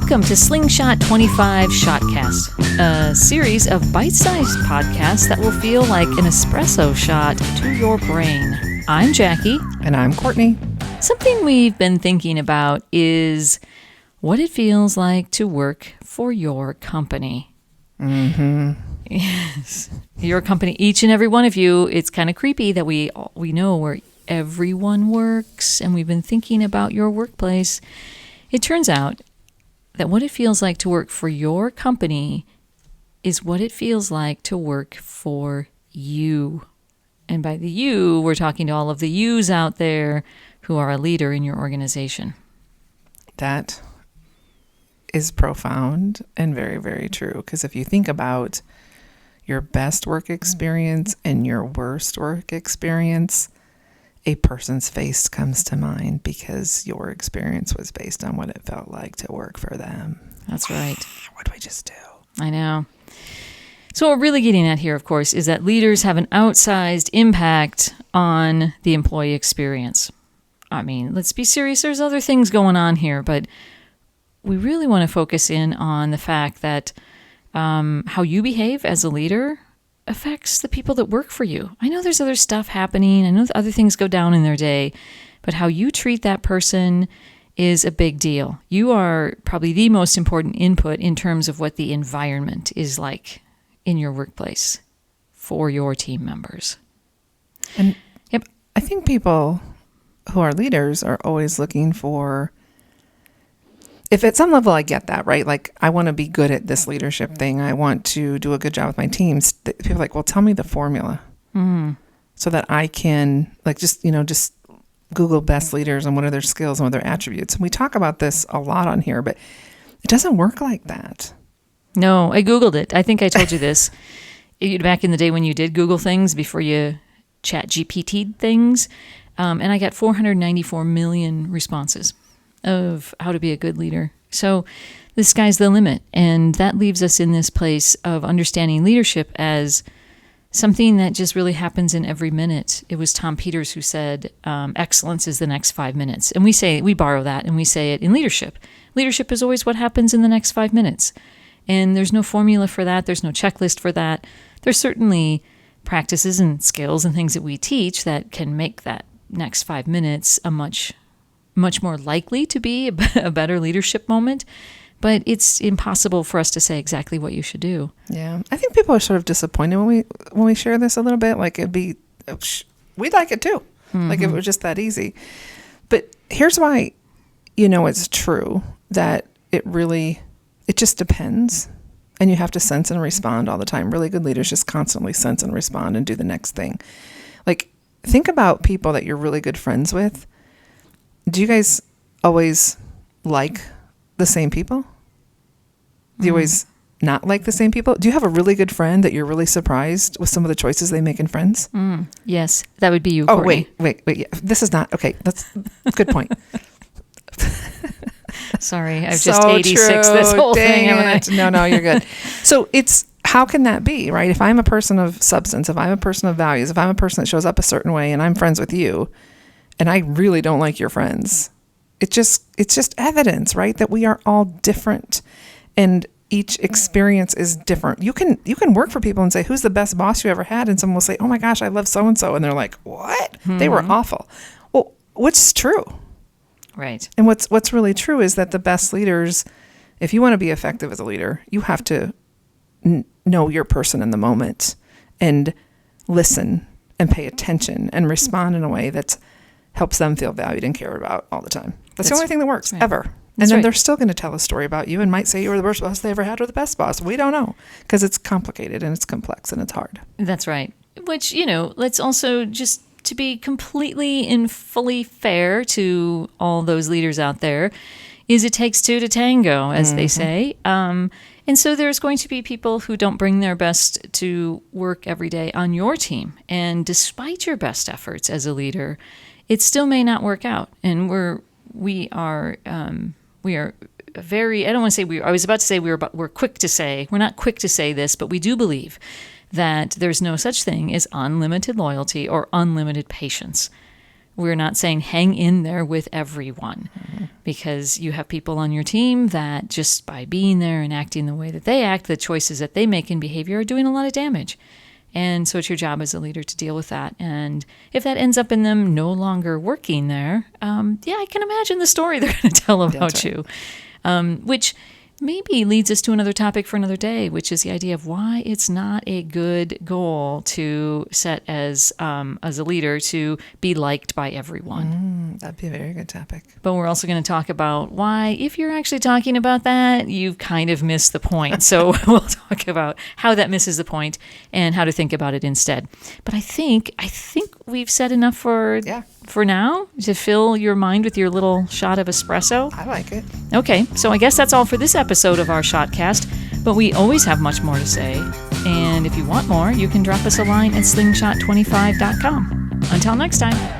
Welcome to Slingshot 25 Shotcast, a series of bite-sized podcasts that will feel like an espresso shot to your brain. I'm Jackie. And I'm Courtney. Something we've been thinking about is what it feels like to work for your company. Mm-hmm. Yes. Your company, each and every one of you. It's kind of creepy that we know where everyone works, and we've been thinking about your workplace. It turns out that what it feels like to work for your company is what it feels like to work for you. And by the you, we're talking to all of the yous out there who are a leader in your organization. That is profound and very, very true. Because if you think about your best work experience and your worst work experience, a person's face comes to mind because your experience was based on what it felt like to work for them. That's right. What do we just do? I know. So what we're really getting at here, of course, is that leaders have an outsized impact on the employee experience. I mean, let's be serious. There's other things going on here, but we really want to focus in on the fact that how you behave as a leader affects the people that work for you. I know there's other stuff happening. I know other things go down in their day, but how you treat that person is a big deal. You are probably the most important input in terms of what the environment is like in your workplace for your team members. And yep. I think people who are leaders are always looking for, if at some level I get that, right? Like, I want to be good at this leadership thing. I want to do a good job with my teams. People are like, well, tell me the formula so that I can, like, just Google best leaders and what are their skills and what are their attributes. And we talk about this a lot on here, but it doesn't work like that. No, I Googled it. I think I told you this. Back in the day when you did Google things before you chat GPT'd things, and I got 494 million responses of how to be a good leader. So the sky's the limit. And that leaves us in this place of understanding leadership as something that just really happens in every minute. It was Tom Peters who said, excellence is the next 5 minutes. And we borrow that and we say it in leadership. Leadership is always what happens in the next 5 minutes. And there's no formula for that. There's no checklist for that. There's certainly practices and skills and things that we teach that can make that next 5 minutes a much more likely to be a better leadership moment, but it's impossible for us to say exactly what you should do. Yeah. I think people are sort of disappointed when we share this a little bit. Like, we'd like it too. Mm-hmm. Like, if it was just that easy. But here's why, it's true that it just depends. And you have to sense and respond all the time. Really good leaders just constantly sense and respond and do the next thing. Like, think about people that you're really good friends with. Do you guys always like the same people? Do you always not like the same people? Do you have a really good friend that you're really surprised with some of the choices they make in friends? Yes, that would be you, Oh, Courtney. wait. Yeah. This is not, okay, that's a good point. Sorry, I've just 86 this whole thing, haven't I? No, you're good. So how can that be, right? If I'm a person of substance, if I'm a person of values, if I'm a person that shows up a certain way and I'm friends with you, and I really don't like your friends, it's just evidence, right? That we are all different and each experience is different. You can work for people and say, who's the best boss you ever had? And someone will say, oh my gosh, I love so-and-so. And they're like, what? Mm-hmm. They were awful. Well, what's true? Right. And what's really true is that the best leaders, if you want to be effective as a leader, you have to know your person in the moment and listen and pay attention and respond in a way that helps them feel valued and cared about all the time. That's the only thing that works, right. ever. And then they're still going to tell a story about you and might say you were the worst boss they ever had or the best boss. We don't know because it's complicated and it's complex and it's hard. That's right. Which, let's also just to be completely and fully fair to all those leaders out there is it takes two to tango, as they say. And so there's going to be people who don't bring their best to work every day on your team. And despite your best efforts as a leader, it still may not work out. And we are very, I don't want to say I was about to say we're quick to say, we're not quick to say this, but we do believe that there's no such thing as unlimited loyalty or unlimited patience. We're not saying hang in there with everyone, because you have people on your team that just by being there and acting the way that they act, the choices that they make in behavior are doing a lot of damage. And so it's your job as a leader to deal with that. And if that ends up in them no longer working there, I can imagine the story they're going to tell about you, which maybe leads us to another topic for another day, which is the idea of why it's not a good goal to set as a leader to be liked by everyone. That'd be a very good topic. But we're also going to talk about why, if you're actually talking about that, you've kind of missed the point. So we'll talk about how that misses the point and how to think about it instead. But I think we've said enough for now to fill your mind with your little shot of espresso. I like it. Okay, so I guess that's all for this episode of our Shotcast, but we always have much more to say. And if you want more, you can drop us a line at slingshot25.com. Until next time.